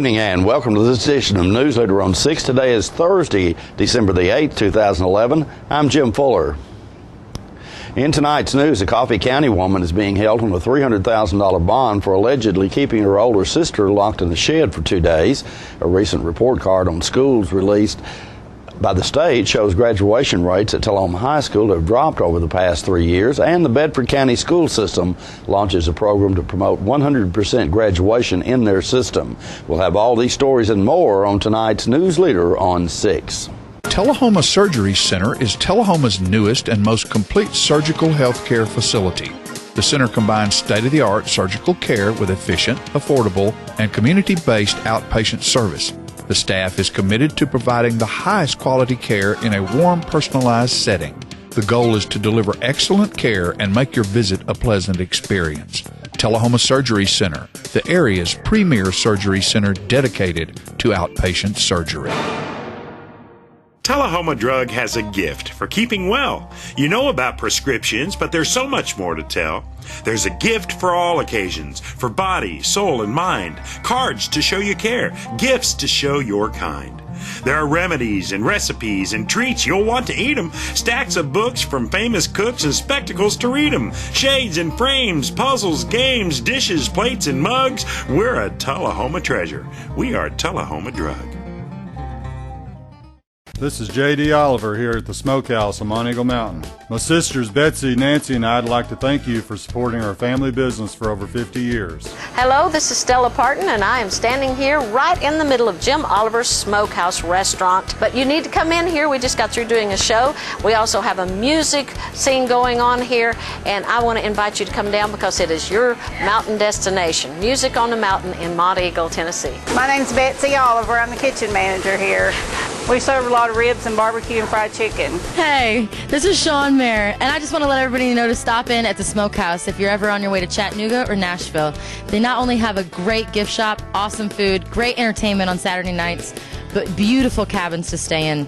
evening and welcome to this edition of Newsleader on 6. Today is Thursday, December the 8th, 2011. I'm Jim Fuller. In tonight's news, a Coffee County woman is being held on a $300,000 bond for allegedly keeping her older sister locked in the shed for 2 days. A recent report card on schools released by the state shows graduation rates at Tullahoma High School have dropped over the past 3 years, and the Bedford County school system launches a program to promote 100% graduation in their system. We'll have all these stories and more on tonight's Newsleader on 6. Tullahoma Surgery Center is Tullahoma's newest and most complete surgical health care facility. The center combines state-of-the-art surgical care with efficient, affordable, and community-based outpatient service. The staff is committed to providing the highest quality care in a warm, personalized setting. The goal is to deliver excellent care and make your visit a pleasant experience. Tullahoma Surgery Center, the area's premier surgery center dedicated to outpatient surgery. Tullahoma Drug has a gift for keeping well. You know about prescriptions, but there's so much more to tell. There's a gift for all occasions, for body, soul, and mind. Cards to show you care, gifts to show your kind. There are remedies and recipes and treats, you'll want to eat them. Stacks of books from famous cooks and spectacles to read them. Shades and frames, puzzles, games, dishes, plates, and mugs. We're a Tullahoma treasure. We are Tullahoma Drug. This is J.D. Oliver here at the Smokehouse on Monteagle Mountain. My sisters Betsy, Nancy, and I'd like to thank you for supporting our family business for over 50 years. Hello, this is Stella Parton, and I am standing here right in the middle of Jim Oliver's Smokehouse restaurant. But you need to come in here. We just got through doing a show. We also have a music scene going on here, and I want to invite you to come down because it is your mountain destination. Music on the Mountain in Monteagle, Tennessee. My name's Betsy Oliver. I'm the kitchen manager here. We serve a lot of ribs and barbecue and fried chicken. Hey, this is Sean Mayer, and I just want to let everybody know to stop in at the Smokehouse if you're ever on your way to Chattanooga or Nashville. They not only have a great gift shop, awesome food, great entertainment on Saturday nights, but beautiful cabins to stay in.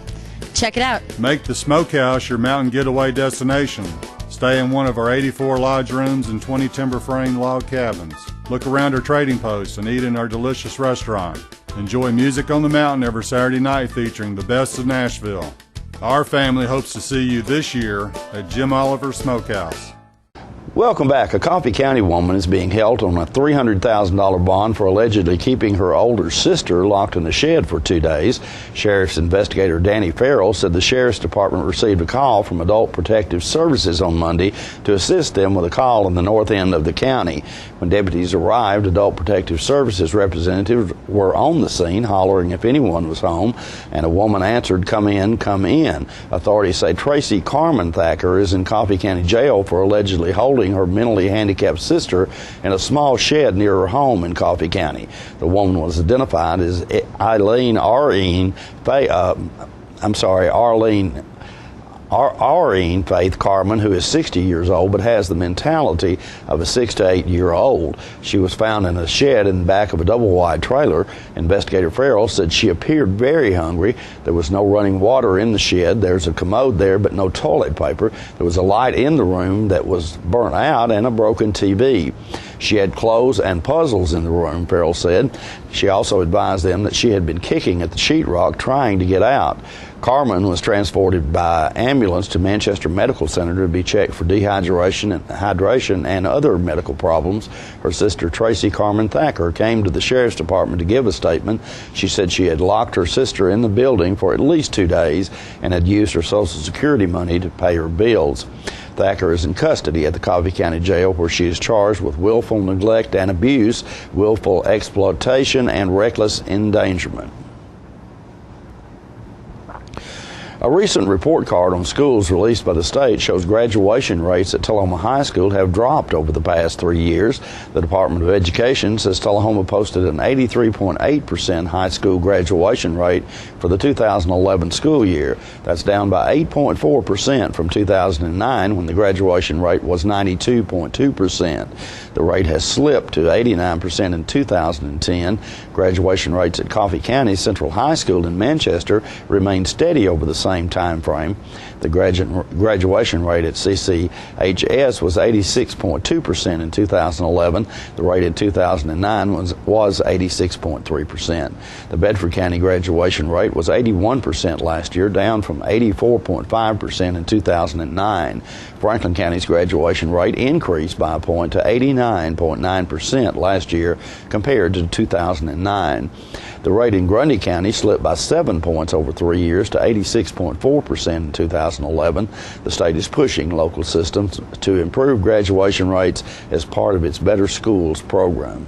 Check it out. Make the Smokehouse your mountain getaway destination. Stay in one of our 84 lodge rooms and 20 timber frame log cabins. Look around our trading posts and eat in our delicious restaurant. Enjoy music on the mountain every Saturday night featuring the best of Nashville. Our family hopes to see you this year at Jim Oliver Smokehouse. Welcome back. A Coffee County woman is being held on a $300,000 bond for allegedly keeping her older sister locked in the shed for 2 days. Sheriff's investigator Danny Farrell said the Sheriff's Department received a call from Adult Protective Services on Monday to assist them with a call in the north end of the county. When deputies arrived, Adult Protective Services representatives were on the scene hollering if anyone was home, and a woman answered, "Come in, come in." Authorities say Tracy Carmen Thacker is in Coffee County Jail for allegedly holding her mentally handicapped sister in a small shed near her home in Coffee County. The woman was identified as Arlene Faith Carmen, who is 60 years old but has the mentality of a 6 to 8 year old. She was found in a shed in the back of a double-wide trailer. Investigator Farrell said she appeared very hungry. There was no running water in the shed. There's a commode there but no toilet paper. There was a light in the room that was burnt out and a broken TV. She had clothes and puzzles in the room, Farrell said. She also advised them that she had been kicking at the sheetrock trying to get out. Carmen was transported by ambulance to Manchester Medical Center to be checked for dehydration and other medical problems. Her sister, Tracy Carmen Thacker, came to the Sheriff's Department to give a statement. She said she had locked her sister in the building for at least 2 days and had used her Social Security money to pay her bills. Thacker is in custody at the Coffee County Jail, where she is charged with willful neglect and abuse, willful exploitation, and reckless endangerment. A recent report card on schools released by the state shows graduation rates at Tullahoma High School have dropped over the past 3 years. The Department of Education says Tullahoma posted an 83.8% high school graduation rate for the 2011 school year. That's down by 8.4% from 2009, when the graduation rate was 92.2%. The rate has slipped to 89% in 2010. Graduation rates at Coffee County Central High School in Manchester remained steady over the same time frame. The graduation rate at CCHS was 86.2% in 2011. The rate in 2009 was 86.3%. The Bedford County graduation rate was 81% last year, down from 84.5% in 2009. Franklin County's graduation rate increased by a point to 89.9% last year compared to 2009. The rate in Grundy County slipped by 7 points over 3 years to 86.4% in 2011. The state is pushing local systems to improve graduation rates as part of its Better Schools program.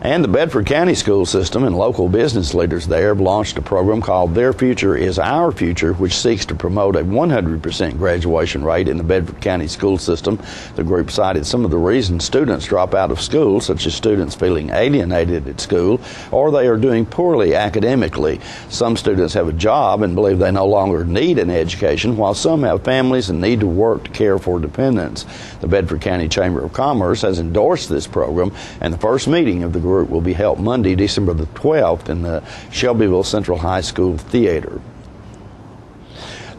And the Bedford County school system and local business leaders there have launched a program called Their Future is Our Future, which seeks to promote a 100% graduation rate in the Bedford County school system. The group cited some of the reasons students drop out of school, such as students feeling alienated at school, or they are doing poorly academically. Some students have a job and believe they no longer need an education, while some have families and need to work to care for dependents. The Bedford County Chamber of Commerce has endorsed this program, and the first meeting of the group will be held Monday, December the 12th in the Shelbyville Central High School Theater.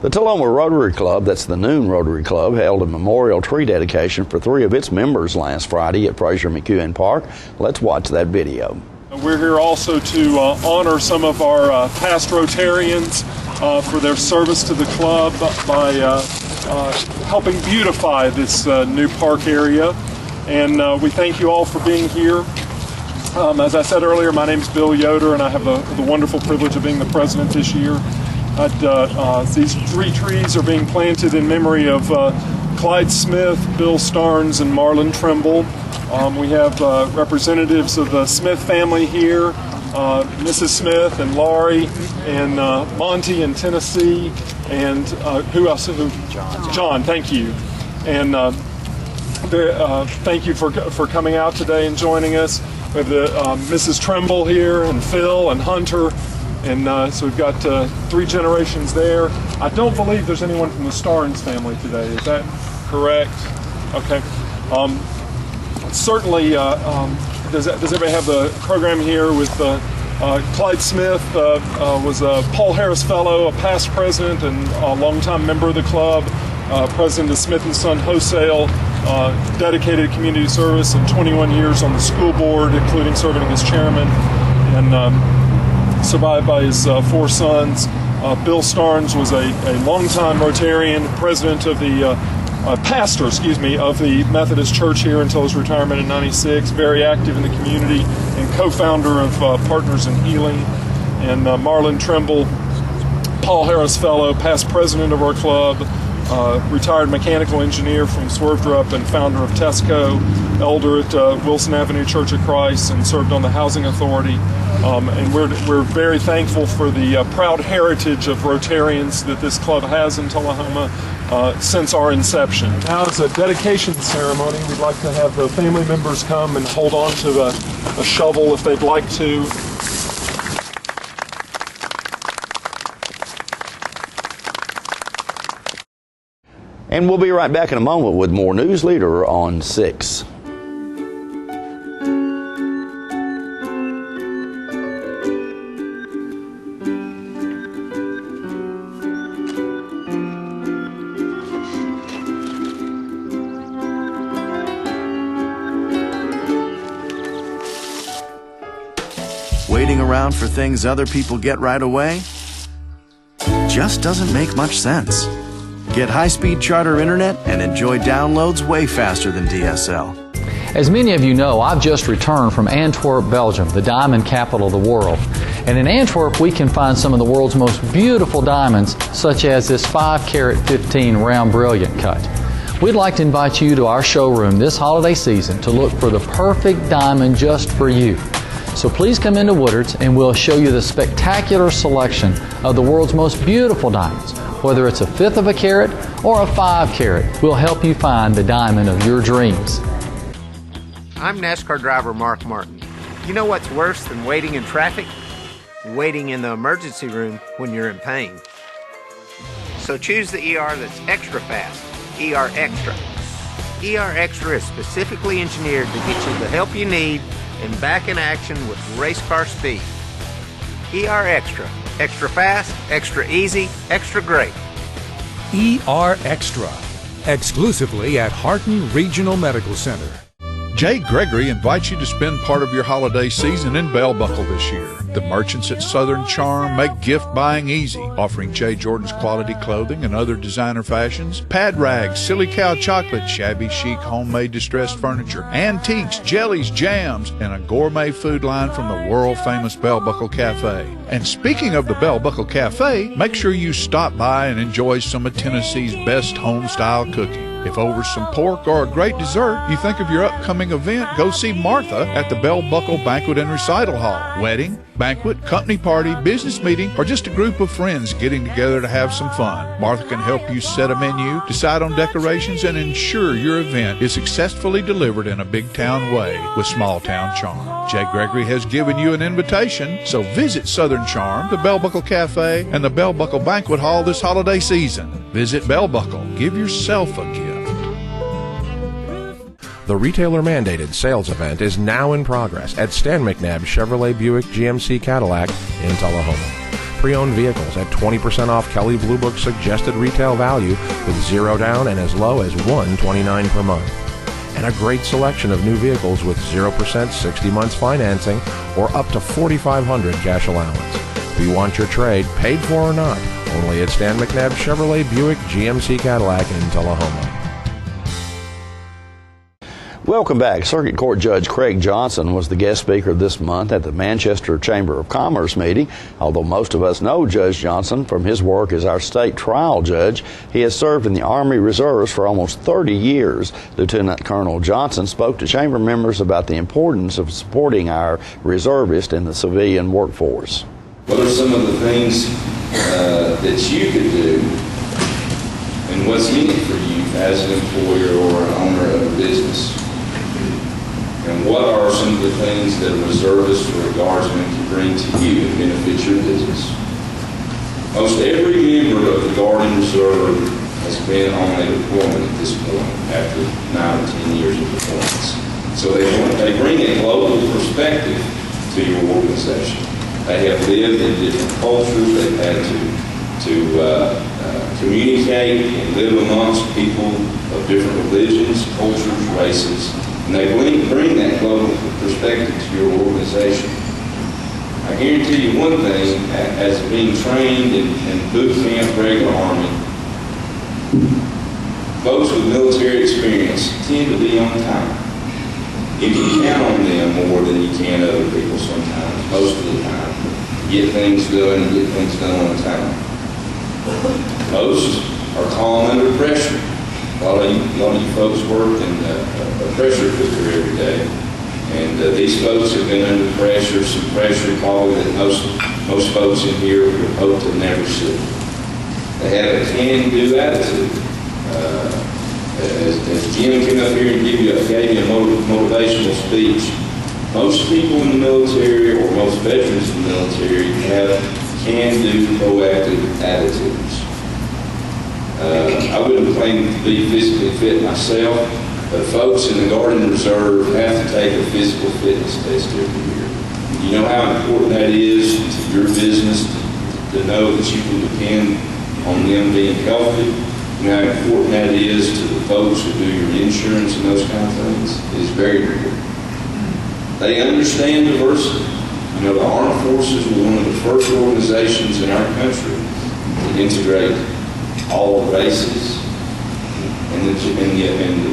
The Tullahoma Rotary Club, that's the Noon Rotary Club, held a memorial tree dedication for 3 of its members last Friday at Fraser McEwen Park. Let's watch that video. We're here also to honor some of our past Rotarians for their service to the club by helping beautify this new park area. And we thank you all for being here. As I said earlier, my name is Bill Yoder, and I have the wonderful privilege of being the president this year. These 3 trees are being planted in memory of Clyde Smith, Bill Starnes, and Marlon Trimble. We have representatives of the Smith family here, Mrs. Smith and Laurie, and Monty in Tennessee, and who else? John, thank you. And thank you for coming out today and joining us. We have the Mrs. Trimble here, and Phil and Hunter, and so we've got 3 generations there. I don't believe there's anyone from the Starnes family today. Is that correct? Okay. Certainly, does everybody have the program here with Clyde Smith was a Paul Harris Fellow, a past president and a longtime member of the club, president of Smith & Son Wholesale, dedicated community service and 21 years on the school board, including serving as chairman, and survived by his 4 sons. Bill Starnes was a longtime Rotarian, president of the pastor, of the Methodist Church here until his retirement in '96. Very active in the community and co-founder of Partners in Healing. And Marlon Trimble, Paul Harris Fellow, past president of our club. Retired mechanical engineer from Swervedrup and founder of Tesco, elder at Wilson Avenue Church of Christ, and served on the Housing Authority. And we're very thankful for the proud heritage of Rotarians that this club has in Tullahoma since our inception. Now, as a dedication ceremony, we'd like to have the family members come and hold on to a shovel if they'd like to. And we'll be right back in a moment with more Newsleader on 6. Waiting around for things other people get right away just doesn't make much sense. Get high-speed charter internet and enjoy downloads way faster than DSL. As many of you know, I've just returned from Antwerp, Belgium, the diamond capital of the world. And in Antwerp, we can find some of the world's most beautiful diamonds, such as this 5-carat 15 round brilliant cut. We'd like to invite you to our showroom this holiday season to look for the perfect diamond just for you. So please come into Woodard's and we'll show you the spectacular selection of the world's most beautiful diamonds. Whether it's a 1/5 of a carat or a 5-carat, we'll help you find the diamond of your dreams. I'm NASCAR driver Mark Martin. You know what's worse than waiting in traffic? Waiting in the emergency room when you're in pain. So choose the ER that's extra fast, ER Extra. ER Extra is specifically engineered to get you the help you need and back in action with race car speed. ER Extra Extra fast, extra easy, extra great. ER Extra, exclusively at Harton Regional Medical Center. Jay Gregory invites you to spend part of your holiday season in Bell Buckle this year. The merchants at Southern Charm make gift buying easy, offering Jay Jordan's quality clothing and other designer fashions, pad rags, silly cow chocolate, shabby chic homemade distressed furniture, antiques, jellies, jams, and a gourmet food line from the world-famous Bell Buckle Cafe. And speaking of the Bell Buckle Cafe, make sure you stop by and enjoy some of Tennessee's best home-style cooking. If over some pork or a great dessert, you think of your upcoming event, go see Martha at the Bell Buckle Banquet and Recital Hall. Wedding, banquet, company party, business meeting, or just a group of friends getting together to have some fun. Martha can help you set a menu, decide on decorations, and ensure your event is successfully delivered in a big town way with small town charm. Jay Gregory has given you an invitation, so visit Southern Charm, the Bell Buckle Cafe, and the Bell Buckle Banquet Hall this holiday season. Visit Bell Buckle. Give yourself a gift. The retailer-mandated sales event is now in progress at Stan McNabb Chevrolet Buick GMC Cadillac in Tullahoma. Pre-owned vehicles at 20% off Kelley Blue Book suggested retail value with zero down and as low as $129 per month. And a great selection of new vehicles with 0% 60 months financing or up to $4,500 cash allowance. We want your trade, paid for or not, only at Stan McNabb Chevrolet Buick GMC Cadillac in Tullahoma. Welcome back. Circuit Court Judge Craig Johnson was the guest speaker this month at the Manchester Chamber of Commerce meeting. Although most of us know Judge Johnson from his work as our state trial judge, he has served in the Army Reserves for almost 30 years. Lieutenant Colonel Johnson spoke to Chamber members about the importance of supporting our reservists in the civilian workforce. What are some of the things that you could do, and what's in it for you as an employer or an owner of a business? And what are some of the things that a reservist or a guardsman can bring to you and benefit your business? Most every member of the Guard and Reserve has been on a deployment at this point after 9 or 10 years of deployments. So they bring a global perspective to your organization. They have lived in different cultures. They've had to communicate and live amongst people of different religions, cultures, races. And they bring that global perspective to your organization. I guarantee you one thing, as being trained in boot camp, regular Army, folks with military experience tend to be on time. You can count on them more than you can other people sometimes, most of the time. Get things done and get things done on time. Most are calm under pressure. A lot of you folks work in a pressure cooker every day. And these folks have been under pressure, some pressure probably that most folks in here would hope to never see. They have a can-do attitude. As Jim came up here and gave you a motivational speech, most people in the military or most veterans in the military have can-do, proactive attitudes. I wouldn't claim to be physically fit myself, but folks in the Guard and Reserve have to take a physical fitness test every year. You know how important that is to your business to know that you can depend on them being healthy. You know how important that is to the folks who do your insurance and those kind of things. It is very important. They understand diversity. You know, the Armed Forces were one of the first organizations in our country to integrate all races and the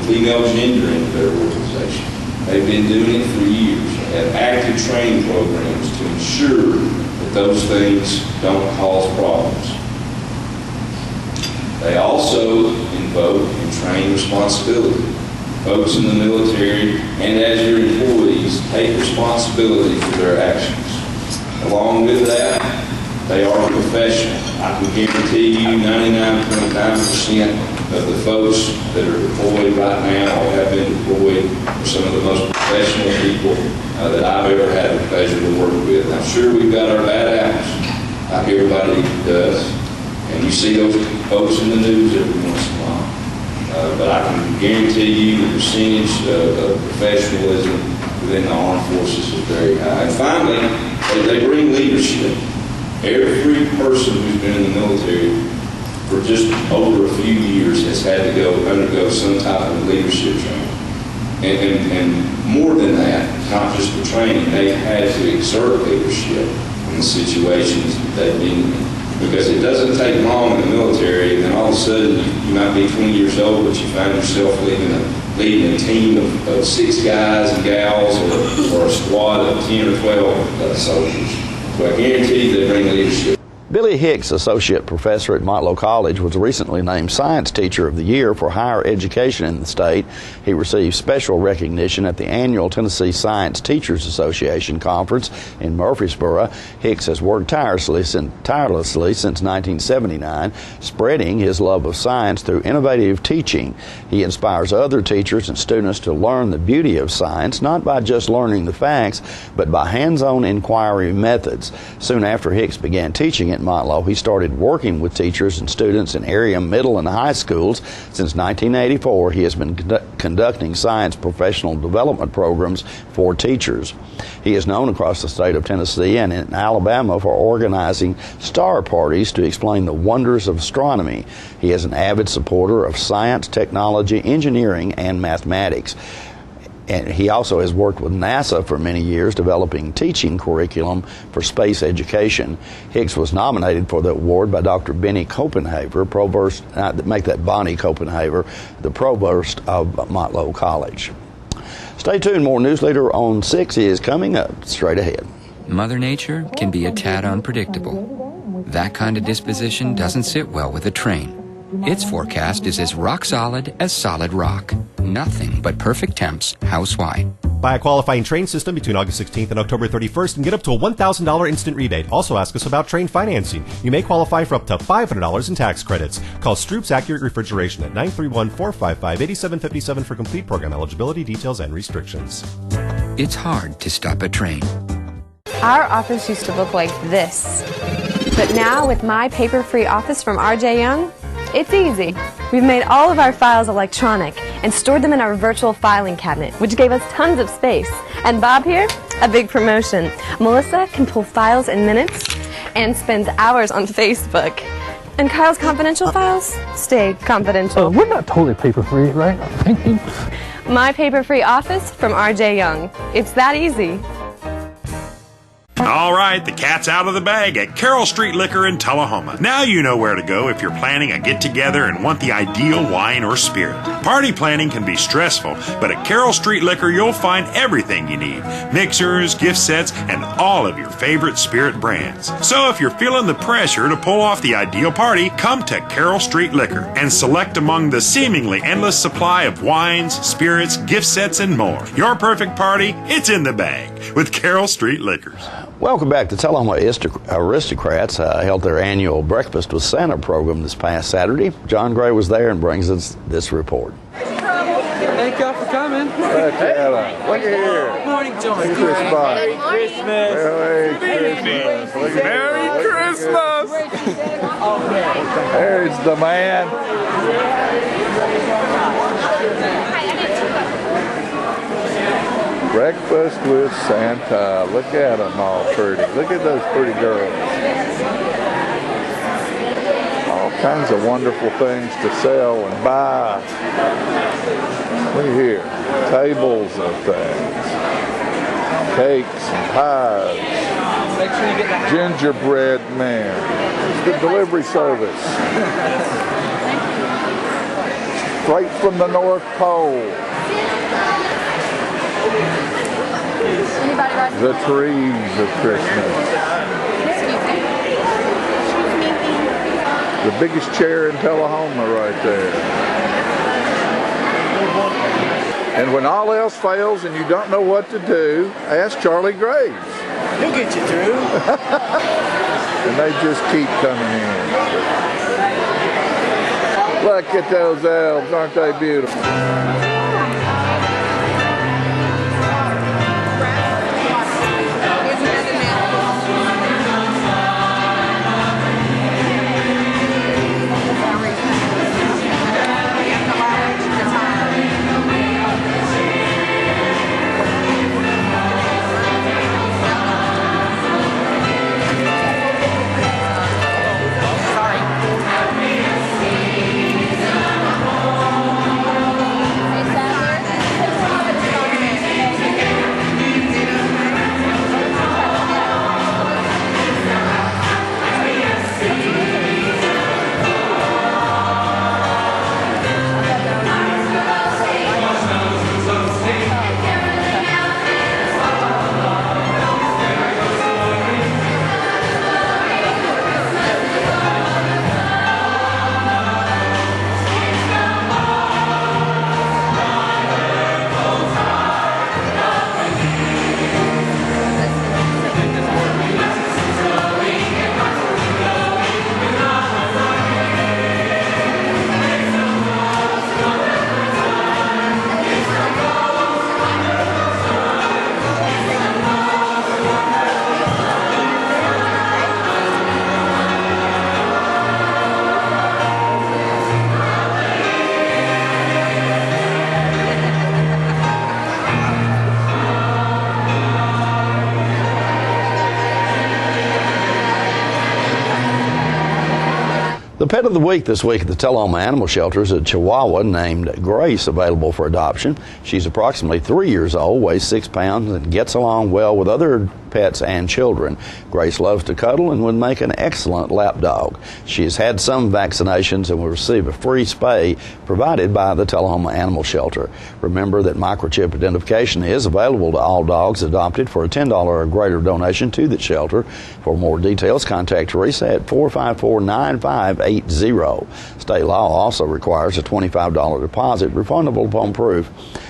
female gender into their organization. They've been doing it for years. They have active training programs to ensure that those things don't cause problems. They also invoke and train responsibility. Folks in the military and as your employees take responsibility for their actions. Along with that, they are professional. I can guarantee you 99.9% of the folks that are deployed right now or have been deployed are some of the most professional people that I've ever had the pleasure to work with. I'm sure we've got our bad apples, like everybody does, and you see those folks in the news every once in a while. But I can guarantee you the percentage of professionalism within the Armed Forces is very high. And finally, they bring leadership. Every person who's been in the military for just over a few years has had to undergo some type of leadership training. And more than that, not just the training, they've had to exert leadership in the situations that they've been in. Because it doesn't take long in the military, and then all of a sudden you might be 20 years old, but you find yourself leading a team of 6 guys and gals, or a squad of 10 or 12 soldiers. So I guarantee you they bring leadership. Billy Hicks, associate professor at Motlow College, was recently named Science Teacher of the Year for higher education in the state. He received special recognition at the annual Tennessee Science Teachers Association Conference in Murfreesboro. Hicks has worked tirelessly since 1979, spreading his love of science through innovative teaching. He inspires other teachers and students to learn the beauty of science, not by just learning the facts, but by hands-on inquiry methods. Soon after Hicks began teaching at Motlow, he started working with teachers and students in area middle and high schools. Since 1984, he has been conducting science professional development programs for teachers. He is known across the state of Tennessee and in Alabama for organizing star parties to explain the wonders of astronomy. He is an avid supporter of science, technology, engineering, and mathematics. And he also has worked with NASA for many years, developing teaching curriculum for space education. Hicks was nominated for the award by Dr. Benny Copenhaver, provost, make that Bonnie Copenhaver, the provost of Motlow College. Stay tuned. More Newsleader on 6 is coming up straight ahead. Mother Nature can be a tad unpredictable. That kind of disposition doesn't sit well with a train. Its forecast is as rock solid as solid rock. Nothing but perfect temps house-wide. Buy a qualifying train system between August 16th and October 31st and get up to a $1,000 instant rebate. Also ask us about train financing. You may qualify for up to $500 in tax credits. Call Stroop's Accurate Refrigeration at 931-455-8757 for complete program eligibility, details, and restrictions. It's hard to stop a train. Our office used to look like this. But now with my paper-free office from R.J. Young, it's easy. We've made all of our files electronic and stored them in our virtual filing cabinet, which gave us tons of space. And Bob here, a big promotion. Melissa can pull files in minutes and spends hours on Facebook. And Kyle's confidential files stay confidential. We're not totally paper-free, right? Thank you. My paper-free office from R.J. Young. It's that easy. All right, the cat's out of the bag at Carroll Street Liquor in Tullahoma. Now you know where to go if you're planning a get-together and want the ideal wine or spirit. Party planning can be stressful, but at Carroll Street Liquor you'll find everything you need. Mixers, gift sets, and all of your favorite spirit brands. So if you're feeling the pressure to pull off the ideal party, come to Carroll Street Liquor and select among the seemingly endless supply of wines, spirits, gift sets, and more. Your perfect party, it's in the bag with Carroll Street Liquors. Welcome back to Tullahoma Aristocrats. Held their annual Breakfast with Santa program this past Saturday. John Gray was there and brings us this report. Thank y'all for coming. Look at here. Good morning, John. Look at this spot. Merry Christmas. Merry Christmas. There's the man. Breakfast with Santa. Look at them all pretty. Look at those pretty girls. All kinds of wonderful things to sell and buy. Look at here. Tables of things. Cakes and pies. Make sure you get that. Gingerbread man. It's the delivery service. Straight from the North Pole. The trees of Christmas. The biggest chair in Tullahoma right there. And when all else fails and you don't know what to do, ask Charlie Graves. He'll get you through. And they just keep coming in. Look at those elves, aren't they beautiful? The pet of the week this week at the Tullahoma Animal Shelter is a Chihuahua named Grace, available for adoption. She's approximately 3 years old, weighs 6 pounds, and gets along well with other pets and children. Grace loves to cuddle and would make an excellent lap dog. She has had some vaccinations and will receive a free spay provided by the Tullahoma Animal Shelter. Remember that microchip identification is available to all dogs adopted for a $10 or greater donation to the shelter. For more details, contact Teresa at 454-9580. State law also requires a $25 deposit refundable upon proof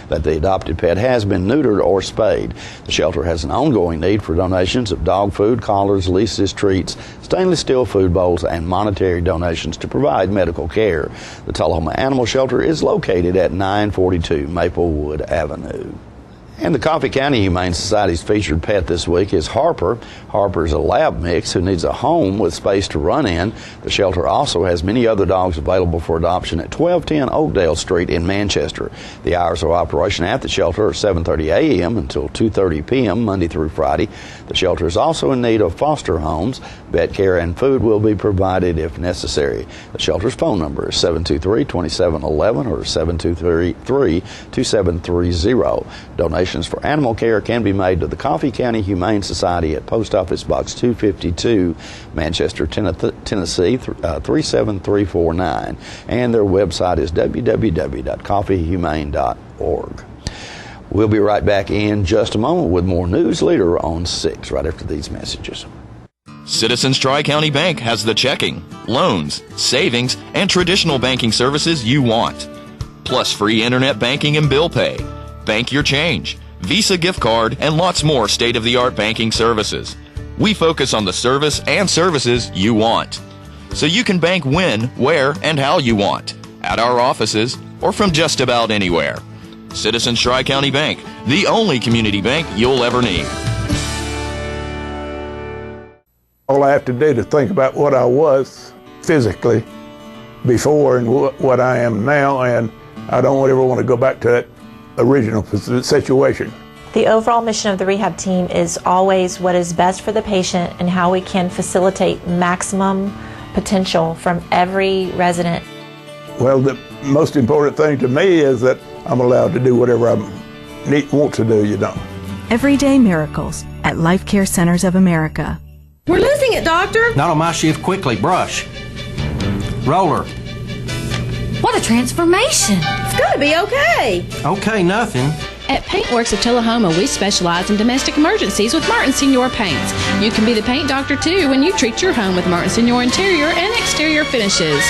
that the adopted pet has been neutered or spayed. The shelter has an ongoing need for donations of dog food, collars, leashes, treats, stainless steel food bowls, and monetary donations to provide medical care. The Tullahoma Animal Shelter is located at 942 Maplewood Avenue. And the Coffee County Humane Society's featured pet this week is Harper. Harper is a lab mix who needs a home with space to run in. The shelter also has many other dogs available for adoption at 1210 Oakdale Street in Manchester. The hours of operation at the shelter are 7:30 a.m. until 2:30 p.m. Monday through Friday. The shelter is also in need of foster homes. Vet care and food will be provided if necessary. The shelter's phone number is 723-2711 or 723-2730. Donations for animal care can be made to the Coffee County Humane Society at Post Office Box 252, Manchester, Tennessee 37349, and their website is www.coffeehumane.org. We'll be right back in just a moment with more Newsleader on 6 right after these messages. Citizens Tri-County Bank has the checking, loans, savings, and traditional banking services you want, plus free internet banking and bill pay. Bank your change, Visa gift card, and lots more state-of-the-art banking services. We focus on the service and services you want, so you can bank when, where, and how you want, at our offices or from just about anywhere. Citizens Tri-County Bank, the only community bank you'll ever need. All I have to do to think about what I was physically before and what I am now, and I don't ever want to go back to that original situation. The overall mission of the rehab team is always what is best for the patient and how we can facilitate maximum potential from every resident. Well, the most important thing to me is that I'm allowed to do whatever I want to do, Everyday miracles at Life Care Centers of America. We're losing it, Doctor. Not on my shift. Quickly, brush. Roller. What a transformation. It's going to be okay. Okay, nothing. At Paintworks of Tullahoma, we specialize in domestic emergencies with Martin Senior Paints. You can be the paint doctor, too, when you treat your home with Martin Senior interior and exterior finishes.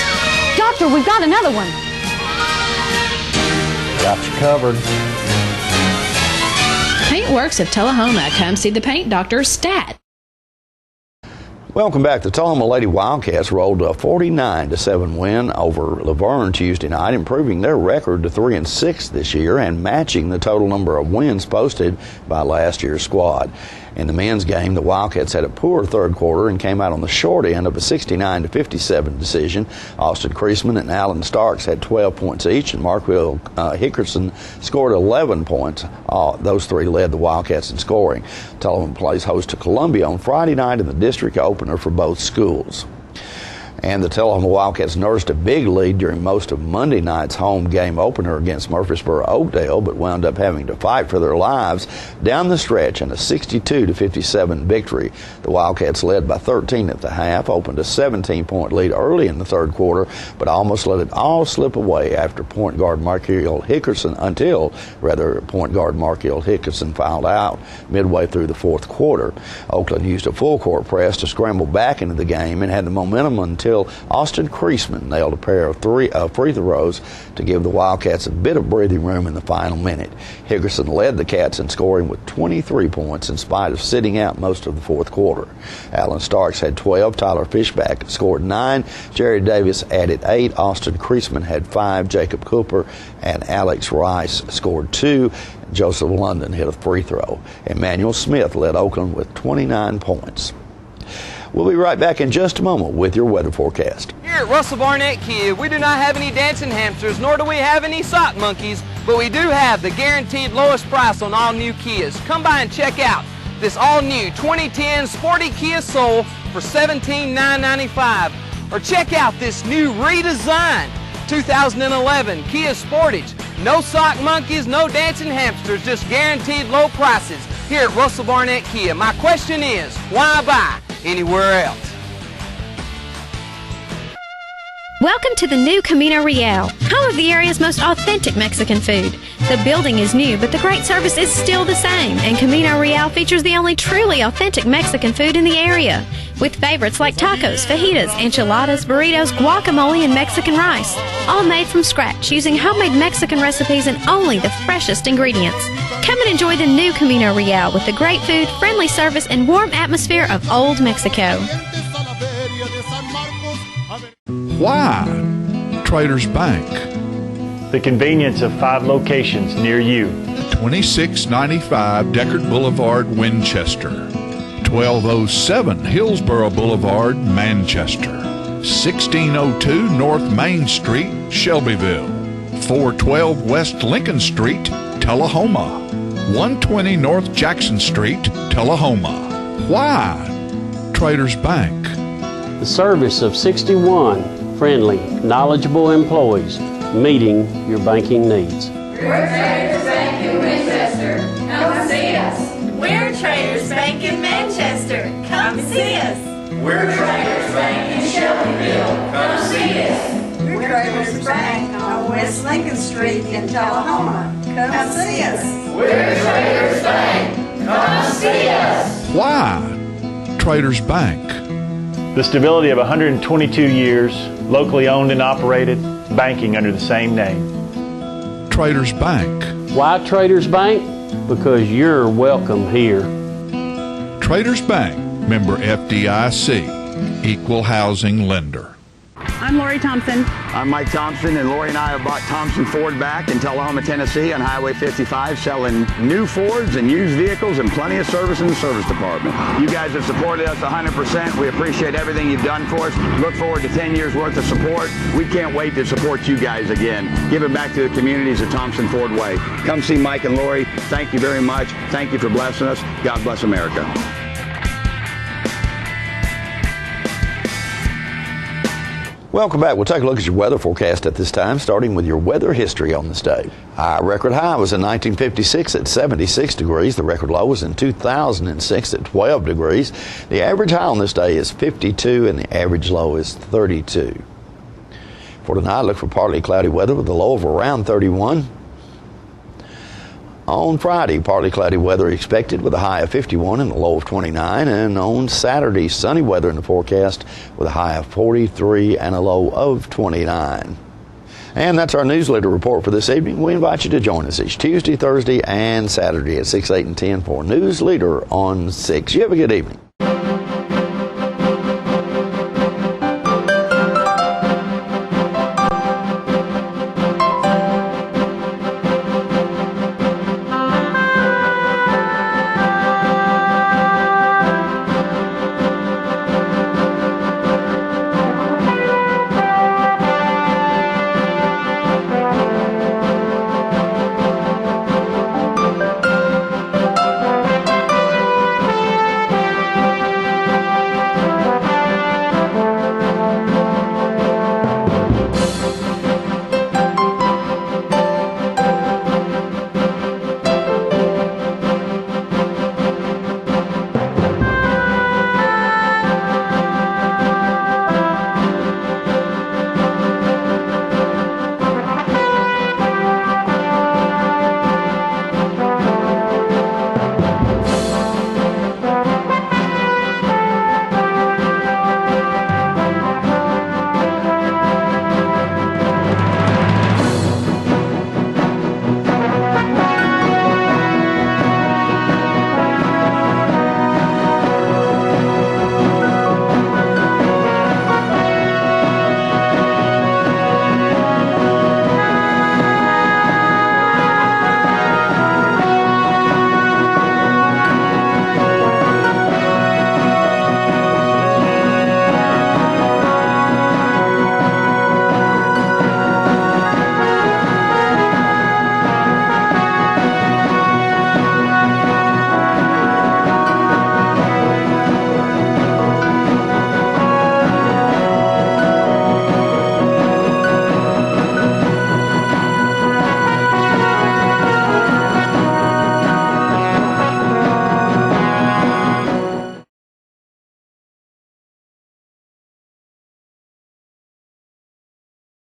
Doctor, we've got another one. Got you covered. Paintworks of Tullahoma. Come see the paint doctor, Stat. Welcome back. The Tullahoma Lady Wildcats rolled a 49-7 win over Laverne Tuesday night, improving their record to 3-6 this year and matching the total number of wins posted by last year's squad. In the men's game, the Wildcats had a poor third quarter and came out on the short end of a 69-57 decision. Austin Kreisman and Alan Starks had 12 points each, and Markville Hickerson scored 11 points. Those three led the Wildcats in scoring. Tullahoma plays host to Columbia on Friday night in the district opener for both schools. And the Tullahoma Wildcats nursed a big lead during most of Monday night's home game opener against Murfreesboro Oakdale, but wound up having to fight for their lives down the stretch in a 62-57 victory. The Wildcats led by 13 at the half, opened a 17-point lead early in the third quarter, but almost let it all slip away after point guard Markville Hickerson fouled out midway through the fourth quarter. Oakland used a full court press to scramble back into the game and had the momentum until Austin Kreisman nailed a pair of free throws to give the Wildcats a bit of breathing room in the final minute. Hickerson led the Cats in scoring with 23 points in spite of sitting out most of the fourth quarter. Alan Starks had 12, Tyler Fishback scored 9, Jerry Davis added 8, Austin Kreisman had 5, Jacob Cooper and Alex Rice scored 2, Joseph London hit a free throw. Emmanuel Smith led Oakland with 29 points. We'll be right back in just a moment with your weather forecast. Here at Russell Barnett Kia, we do not have any dancing hamsters, nor do we have any sock monkeys, but we do have the guaranteed lowest price on all new Kias. Come by and check out this all-new 2010 sporty Kia Soul for $17,995. Or check out this new redesigned 2011 Kia Sportage. No sock monkeys, no dancing hamsters, just guaranteed low prices here at Russell Barnett Kia. My question is, why buy anywhere else? Welcome to the new Camino Real, home of the area's most authentic Mexican food. The building is new, but the great service is still the same, and Camino Real features the only truly authentic Mexican food in the area, with favorites like tacos, fajitas, enchiladas, burritos, guacamole, and Mexican rice, all made from scratch using homemade Mexican recipes and only the freshest ingredients. Come and enjoy the new Camino Real with the great food, friendly service, and warm atmosphere of Old Mexico. Why? Traders Bank. The convenience of 5 locations near you. 2695 Deckard Boulevard, Winchester. 1207 Hillsborough Boulevard, Manchester. 1602 North Main Street, Shelbyville. 412 West Lincoln Street, Tullahoma. 120 North Jackson Street, Tullahoma. Why? Traders Bank. The service of 61 friendly, knowledgeable employees meeting your banking needs. We're Traders Bank in Winchester. Come see us. We're Traders Bank in Manchester. Come see us. We're Traders Bank in Shelbyville. Come see us. We're Traders Bank on West Lincoln Street in Tullahoma. Come see us. We're Traders Bank. Come see us. Why? Traders Bank. The stability of 122 years, locally owned and operated, banking under the same name. Traders Bank. Why Traders Bank? Because you're welcome here. Traders Bank, member FDIC, equal housing lender. I'm Lori Thompson. I'm Mike Thompson, and Lori and I have bought Thompson Ford back in Tullahoma, Tennessee on Highway 55, selling new Fords and used vehicles and plenty of service in the service department. You guys have supported us 100%. We appreciate everything you've done for us. Look forward to 10 years worth of support. We can't wait to support you guys again. Give it back to the communities of Thompson Ford Way. Come see Mike and Lori. Thank you very much. Thank you for blessing us. God bless America. Welcome back. We'll take a look at your weather forecast at this time, starting with your weather history on this day. Our record high was in 1956 at 76 degrees. The record low was in 2006 at 12 degrees. The average high on this day is 52 and the average low is 32. For tonight, look for partly cloudy weather with a low of around 31. On Friday, partly cloudy weather expected with a high of 51 and a low of 29. And on Saturday, sunny weather in the forecast with a high of 43 and a low of 29. And that's our newsletter report for this evening. We invite you to join us each Tuesday, Thursday, and Saturday at 6, 8, and 10 for Newsleader on 6. You have a good evening.